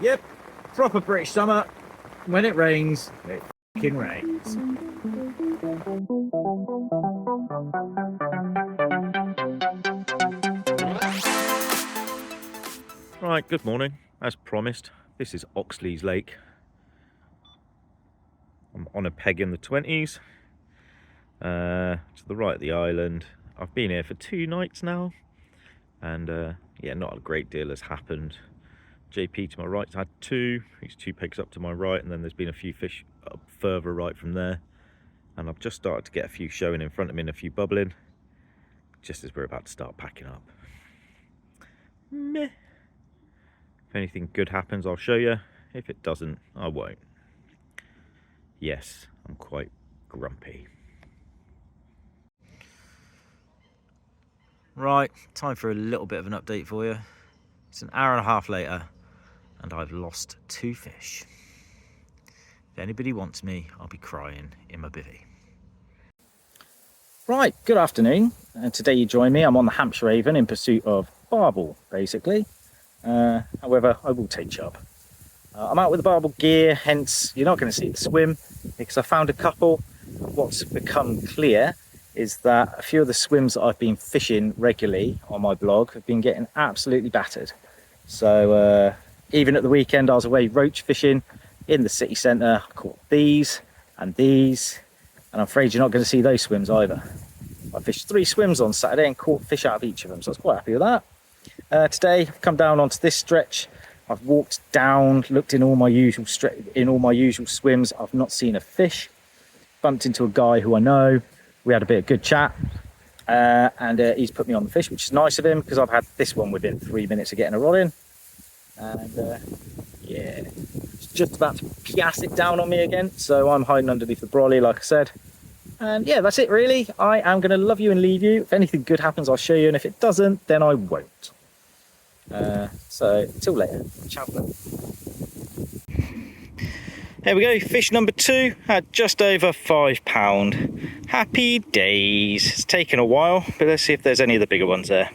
Yep, proper British summer. When it rains, it fucking rains. Right, good morning. As promised, this is Oxley's Lake. I'm on a peg in the 20s, to the right of the island. I've been here for 2 nights now, and yeah, not a great deal has happened. JP to my right's had 2, he's 2 pegs up to my right, and then there's been a few fish up further right from there. And I've just started to get a few showing in front of me and a few bubbling, just as we're about to start packing up. Meh. If anything good happens, I'll show you. If it doesn't, I won't. Yes, I'm quite grumpy. Right, time for a little bit of an update for you. It's an hour and a half later, and I've lost 2 fish. If anybody wants me, I'll be crying in my bivvy. Right, good afternoon. And today you join me. I'm on the Hampshire Avon in pursuit of Barbel, basically. However, I will take Chub. I'm out with the Barbel gear, hence you're not going to see the swim because I found a couple. What's become clear is that a few of the swims that I've been fishing regularly on my blog have been getting absolutely battered. So even at the weekend I was away roach fishing in the city centre. I caught these, and I'm afraid you're not going to see those swims either. I fished 3 swims on Saturday and caught fish out of each of them, so I was quite happy with that. Today I've come down onto this stretch. I've walked down, looked in all my usual swims. I've not seen a fish. Bumped into a guy who I know. We had a bit of good chat, and he's put me on the fish, which is nice of him because I've had this one within 3 minutes of getting a rod in. And yeah, it's just about to piass it down on me again, so I'm hiding underneath the brolly, like I said. And yeah, that's it really. I am going to love you and leave you. If anything good happens, I'll show you, and if it doesn't, then I won't. So until later, ciao for now. Here we go, fish number 2 at just over £5. Happy days. It's taken a while, but let's see if there's any of the bigger ones there.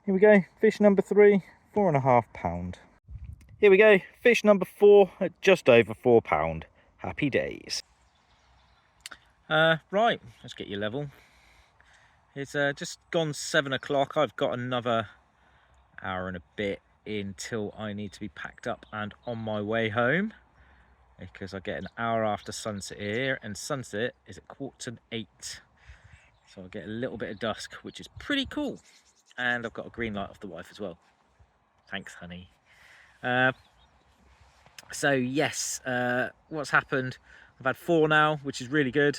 Here we go, fish number 3, £4.5. Here we go, fish number 4 at just over £4. Happy days. Right, let's get you level. It's just gone 7 o'clock. I've got another hour and a bit until I need to be packed up and on my way home, because I get an hour after sunset here, and sunset is at 7:45, so I'll get a little bit of dusk, which is pretty cool. And I've got a green light off the wife as well. Thanks, honey. So yes, what's happened, I've had 4 now, which is really good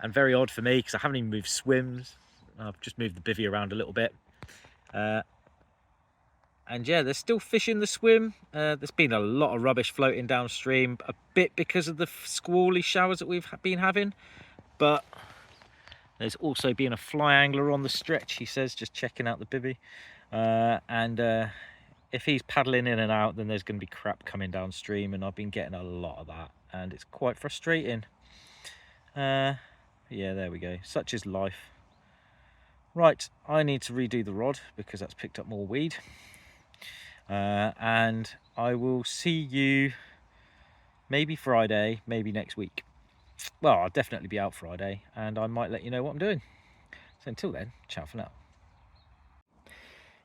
and very odd for me because I haven't even moved swims. I've just moved the bivvy around a little bit. And yeah, there's still fish in the swim. There's been a lot of rubbish floating downstream, a bit because of the squally showers that we've been having, but there's also been a fly angler on the stretch, he says, just checking out the bivvy. And if he's paddling in and out, then there's going to be crap coming downstream, and I've been getting a lot of that, and it's quite frustrating. Yeah, there we go. Such is life. Right, I need to redo the rod because that's picked up more weed. And I will see you maybe Friday, maybe next week. Well, I'll definitely be out Friday, and I might let you know what I'm doing. So until then, ciao for now.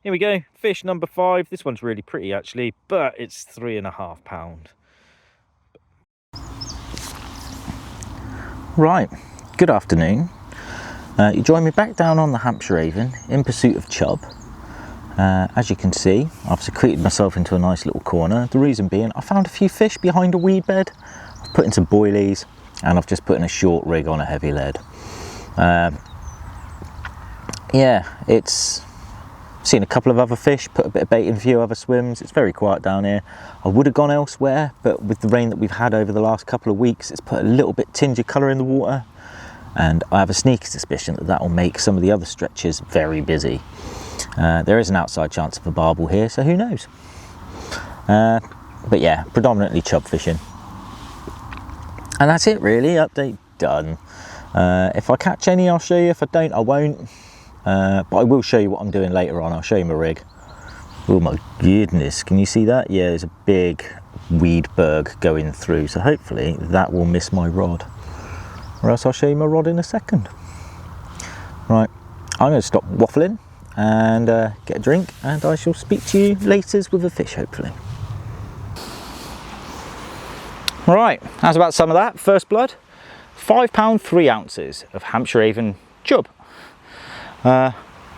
Here we go, fish number 5. This one's really pretty actually, but it's £3.5. Right, good afternoon. You join me back down on the Hampshire Avon in pursuit of Chub. As you can see, I've secreted myself into a nice little corner. The reason being, I found a few fish behind a weed bed. I've put in some boilies, and I've just put in a short rig on a heavy lead. Yeah, it's seen a couple of other fish, put a bit of bait in a few other swims. It's very quiet down here. I would have gone elsewhere, but with the rain that we've had over the last couple of weeks, it's put a little bit tinge of colour in the water, and I have a sneaky suspicion that that will make some of the other stretches very busy. There is an outside chance of a barbel here, so who knows. But yeah, predominantly chub fishing. And that's it really, update done. If I catch any, I'll show you. If I don't, I won't. But I will show you what I'm doing later on. I'll show you my rig. Oh my goodness, can you see that? Yeah, there's a big weed berg going through, so hopefully that will miss my rod, or else I'll show you my rod in a second. Right, I'm going to stop waffling and get a drink, and I shall speak to you later with a fish, hopefully. Right, how's about some of that? First blood, £5 3 ounces of Hampshire Avon chub.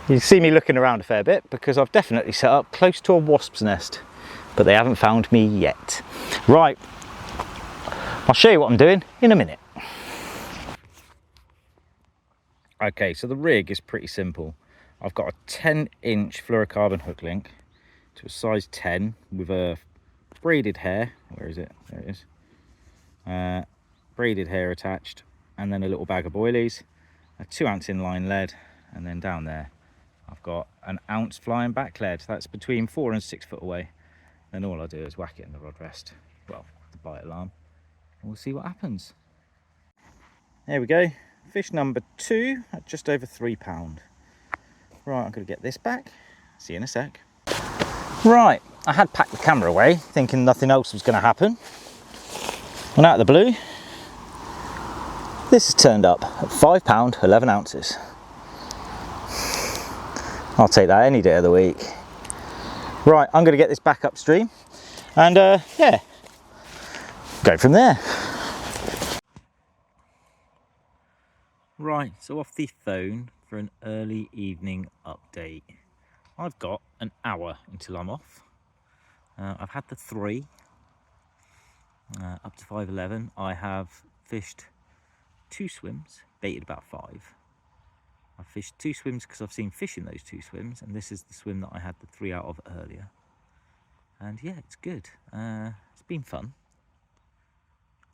You see me looking around a fair bit because I've definitely set up close to a wasp's nest, but they haven't found me yet. Right, I'll show you what I'm doing in a minute. Okay, so the rig is pretty simple. I've got a 10-inch fluorocarbon hook link to a size 10 with a braided hair. Where is it? There it is. Braided hair attached, and then a little bag of boilies, a 2-ounce inline lead, and then down there I've got an ounce flying back lead. That's between 4 and 6 foot away. Then all I do is whack it in the rod rest, well, the bite alarm, and we'll see what happens. There we go, fish number 2 at just over £3. Right, I'm going to get this back. See you in a sec. Right, I had packed the camera away thinking nothing else was going to happen. And out of the blue, this has turned up at £5 11 ounces. I'll take that any day of the week. Right, I'm going to get this back upstream and yeah, go from there. Right, so off the phone for an early evening update. I've got an hour until I'm off. I've had the 3 up to 5:11. I have fished 2 swims, baited about 5. I've fished 2 swims because I've seen fish in those 2 swims, and this is the swim that I had the 3 out of earlier. And yeah, it's good. It's been fun.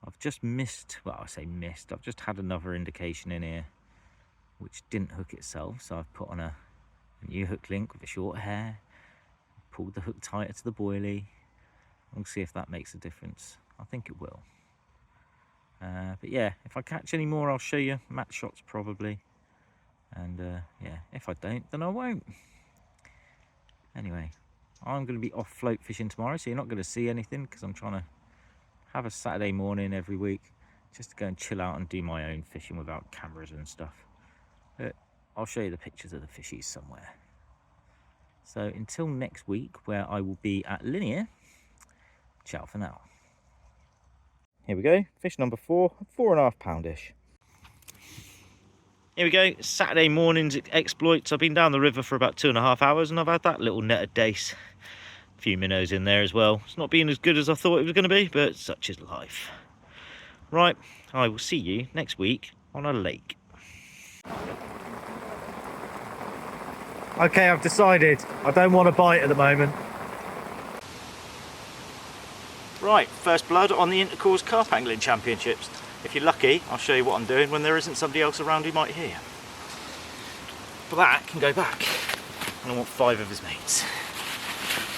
I've just missed, well, I say missed, I've just had another indication in here which didn't hook itself, so I've put on a new hook link with a short hair, pulled the hook tighter to the boilie. We'll see if that makes a difference. I think it will. But yeah, if I catch any more, I'll show you match shots probably. And yeah, if I don't, then I won't. Anyway, I'm going to be off float fishing tomorrow, so you're not going to see anything because I'm trying to have a Saturday morning every week just to go and chill out and do my own fishing without cameras and stuff. But I'll show you the pictures of the fishies somewhere. So until next week, where I will be at Linear, ciao for now. Here we go, fish number 4, 4.5 poundish. Here we go, Saturday morning's exploits. I've been down the river for about 2.5 hours and I've had that little netted dace. A few minnows in there as well. It's not been as good as I thought it was going to be, but such is life. Right, I will see you next week on a lake. Okay, I've decided I don't want to bite at the moment. Right, first blood on the Intercourse Carp Angling Championships. If you're lucky, I'll show you what I'm doing when there isn't somebody else around who might hear. But that can go back. And I want 5 of his mates.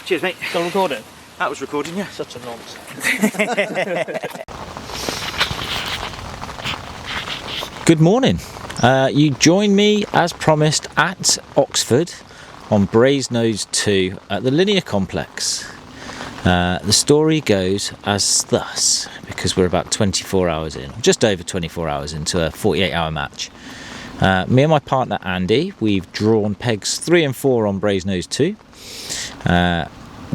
Cheers, mate. Still recording? That was recording, yeah. Such a nonce. Good morning. You join me as promised at Oxford on Brasenose 2 at the Linear Complex. The story goes as thus, because we're about 24 hours in, just over 24 hours into a 48-hour match. Me and my partner Andy, we've drawn pegs 3 and 4 on Brasenose 2.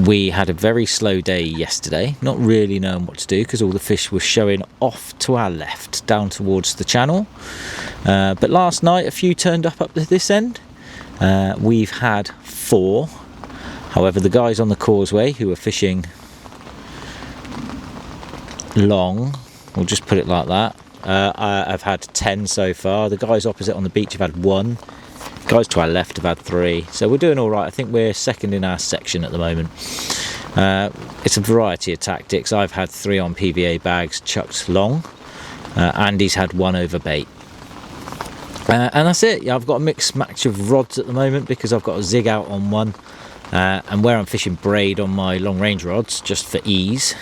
We had a very slow day yesterday, not really knowing what to do because all the fish were showing off to our left, down towards the channel. But last night a few turned up this end. We've had 4. However, the guys on the causeway who are fishing long, we'll just put it like that, I've had 10 so far. The guys opposite on the beach have had 1. Guys to our left have had 3. So we're doing all right. I think we're second in our section at the moment. It's a variety of tactics. I've had 3 on PVA bags chucked long. Andy's had 1 over bait. And that's it. Yeah, I've got a mixed match of rods at the moment because I've got a zig out on one. And where I'm fishing braid on my long range rods, just for ease,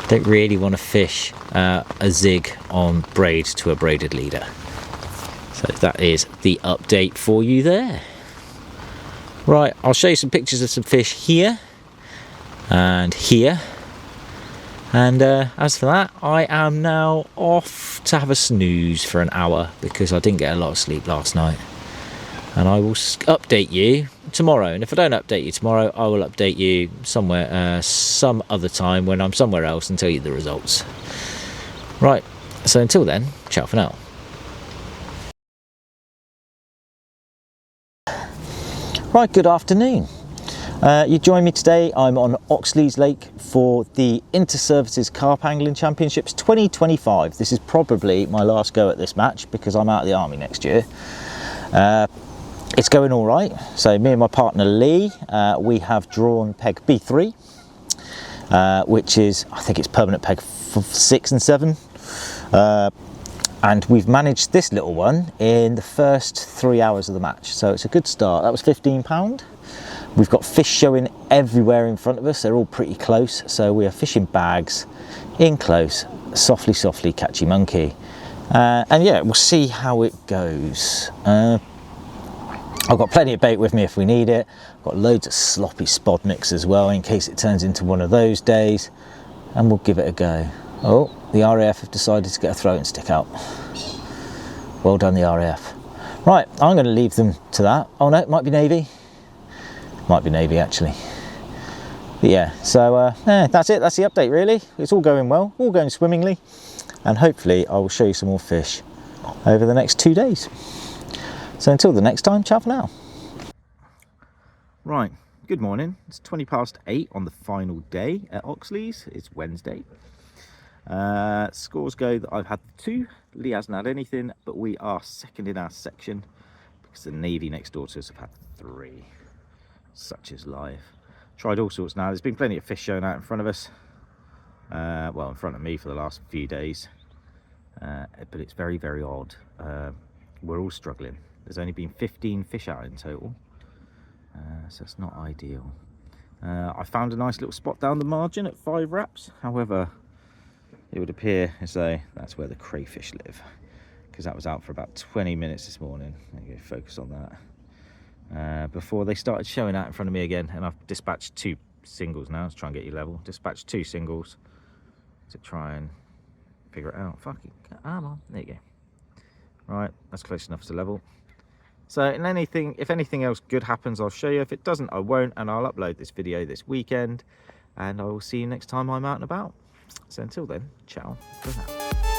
I don't really want to fish a zig on braid to a braided leader. So that is the update for you there. Right, I'll show you some pictures of some fish here and here. And as for that, I am now off to have a snooze for an hour because I didn't get a lot of sleep last night. And I will update you tomorrow. And if I don't update you tomorrow, I will update you somewhere, some other time when I'm somewhere else and tell you the results. Right, so until then, ciao for now. Right, good afternoon. You join me today. I'm on Oxley's Lake for the Inter-Services Carp Angling Championships 2025. This is probably my last go at this match because I'm out of the army next year. It's going all right. So me and my partner Lee, we have drawn peg B3, which is, I think it's permanent peg 6 and 7. And we've managed this little one in the first 3 hours of the match. So it's a good start. That was £15. We've got fish showing everywhere in front of us. They're all pretty close. So we are fishing bags in close, softly, softly, catchy monkey. And yeah, we'll see how it goes. I've got plenty of bait with me if we need it. I've got loads of sloppy spod mix as well in case it turns into one of those days, and we'll give it a go. Oh, the RAF have decided to get a throat and stick out. Well done, the RAF. Right, I'm going to leave them to that. Oh no, it might be Navy. Might be Navy actually. But yeah, so that's it. That's the update really. It's all going well, all going swimmingly, and hopefully I will show you some more fish over the next 2 days. So until the next time, ciao for now. Right, good morning. It's 8:20 on the final day at Oxley's. It's Wednesday. Scores go that I've had 2. Lee hasn't had anything, but we are second in our section because the Navy next door to us have had 3. Such is life. Tried all sorts now. There's been plenty of fish showing out in front of us. Well, in front of me for the last few days. But it's very, very odd. We're all struggling. There's only been 15 fish out in total, so it's not ideal. I found a nice little spot down the margin at 5 wraps. However, it would appear as though that's where the crayfish live, because that was out for about 20 minutes this morning. I'm going to focus on that before they started showing out in front of me again. And I've dispatched 2 singles now to try and get you level. Dispatched 2 singles to try and figure it out. Fucking come on, there you go. Right, that's close enough to level. So if anything else good happens, I'll show you. If it doesn't, I won't, and I'll upload this video this weekend, and I will see you next time I'm out and about. So until then, ciao for now.